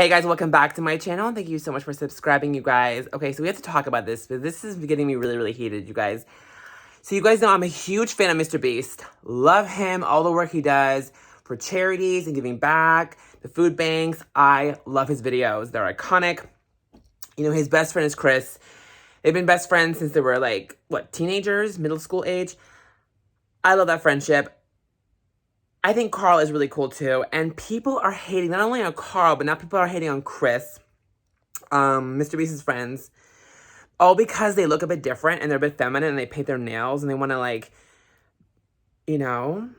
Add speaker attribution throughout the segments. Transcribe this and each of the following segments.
Speaker 1: Hey guys, welcome back to my channel. Thank you so much for subscribing, you guys. Okay, so we have to talk about this, but this is getting me really, really heated, you guys. So you guys know I'm a huge fan of MrBeast. Love him, all the work he does for charities and giving back, the food banks. I love his videos. They're iconic. You know, his best friend is Chris. They've been best friends since they were like, what, teenagers, middle school age? I love that friendship. I think Karl is really cool too. And people are hating not only on Karl, but now people are hating on Chris, MrBeast's friends, all because they look a bit different and they're a bit feminine and they paint their nails and they want to like, you know,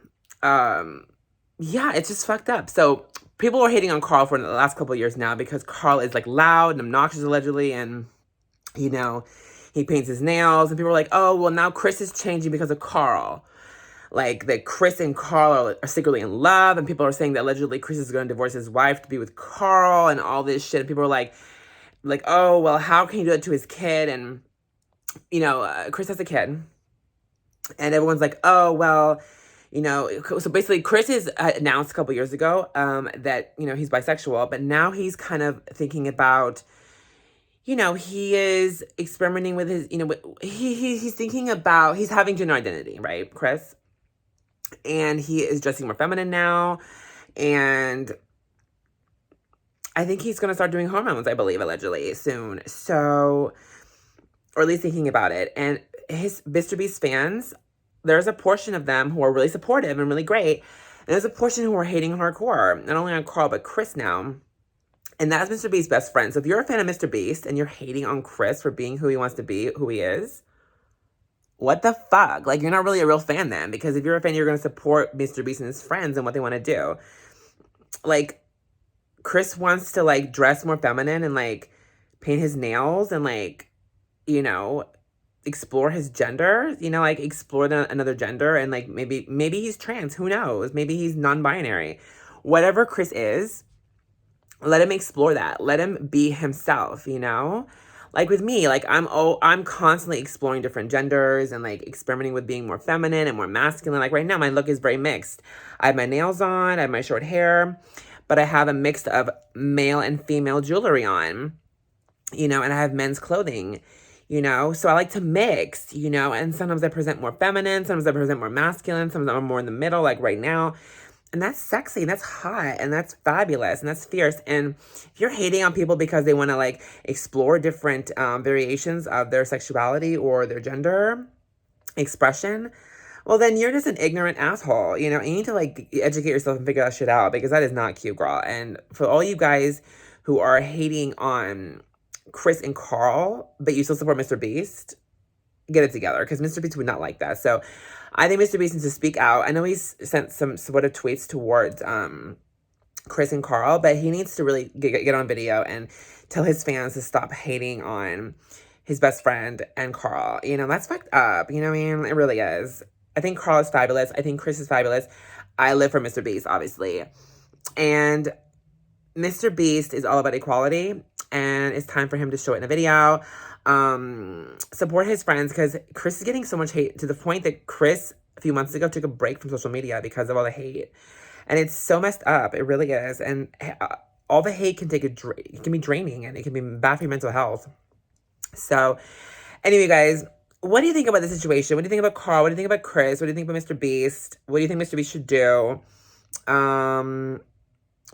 Speaker 1: yeah, it's just fucked up. So people are hating on Karl for the last couple of years now because Karl is like loud and obnoxious allegedly, and you know, he paints his nails, and people are like, oh, well now Chris is changing because of Karl. Like, that Chris and Karl are secretly in love, and people are saying that allegedly Chris is going to divorce his wife to be with Karl and all this shit. And people are like, oh, well, how can you do that to his kid? And, you know, Chris has a kid. And everyone's like, oh, well, you know, so basically Chris is announced a couple years ago that, you know, he's bisexual, but now he's kind of thinking about, you know, he is experimenting with his, you know, he's thinking about, he's having gender identity, right, Chris? And he is dressing more feminine now. And I think he's going to start doing hormones, I believe, allegedly, soon. So, or at least thinking about it. And his MrBeast fans, there's a portion of them who are really supportive and really great. And there's a portion who are hating hardcore. Not only on Karl, but Chris now. And that's MrBeast's best friend. So if you're a fan of MrBeast and you're hating on Chris for being who he wants to be, who he is, what the fuck? Like, you're not really a real fan then, because if you're a fan, you're going to support MrBeast and his friends and what they want to do. Like, Chris wants to, like, dress more feminine and, like, paint his nails and, like, you know, explore his gender, you know, like, explore another gender, and, like, maybe he's trans, who knows? Maybe he's non-binary. Whatever Chris is, let him explore that. Let him be himself, you know? Like with me, like I'm constantly exploring different genders and like experimenting with being more feminine and more masculine. Like right now, my look is very mixed. I have my nails on, I have my short hair, but I have a mix of male and female jewelry on, you know, and I have men's clothing, you know. So I like to mix, you know, and sometimes I present more feminine, sometimes I present more masculine, sometimes I'm more in the middle, like right now. And that's sexy, and that's hot, and that's fabulous, and that's fierce. And if you're hating on people because they want to, like, explore different variations of their sexuality or their gender expression, well, then you're just an ignorant asshole, you know? You need to, like, educate yourself and figure that shit out, because that is not cute, girl. And for all you guys who are hating on Chris and Karl, but you still support MrBeast, get it together, because MrBeast would not like that. So I think MrBeast needs to speak out. I know he's sent some sort of tweets towards Chris and Karl, but he needs to really get on video and tell his fans to stop hating on his best friend and Karl. You know, that's fucked up. You know what I mean? It really is. I think Karl is fabulous. I think Chris is fabulous. I live for MrBeast, obviously. And MrBeast is all about equality, and it's time for him to show it in a video. Support his friends, because Chris is getting so much hate, to the point that Chris a few months ago took a break from social media because of all the hate, and it's so messed up. It really is. And all the hate can it can be draining, and it can be bad for your mental health. So anyway, guys, what do you think about the situation? What do you think about Karl? What do you think about Chris? What do you think about MrBeast? What do you think MrBeast should do?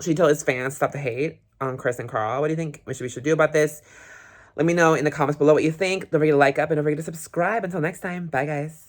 Speaker 1: Should he tell his fans to stop the hate on Chris and Karl? What do you think MrBeast should do about this? Let me know in the comments below what you think. Don't forget to like up and don't forget to subscribe. Until next time, bye guys.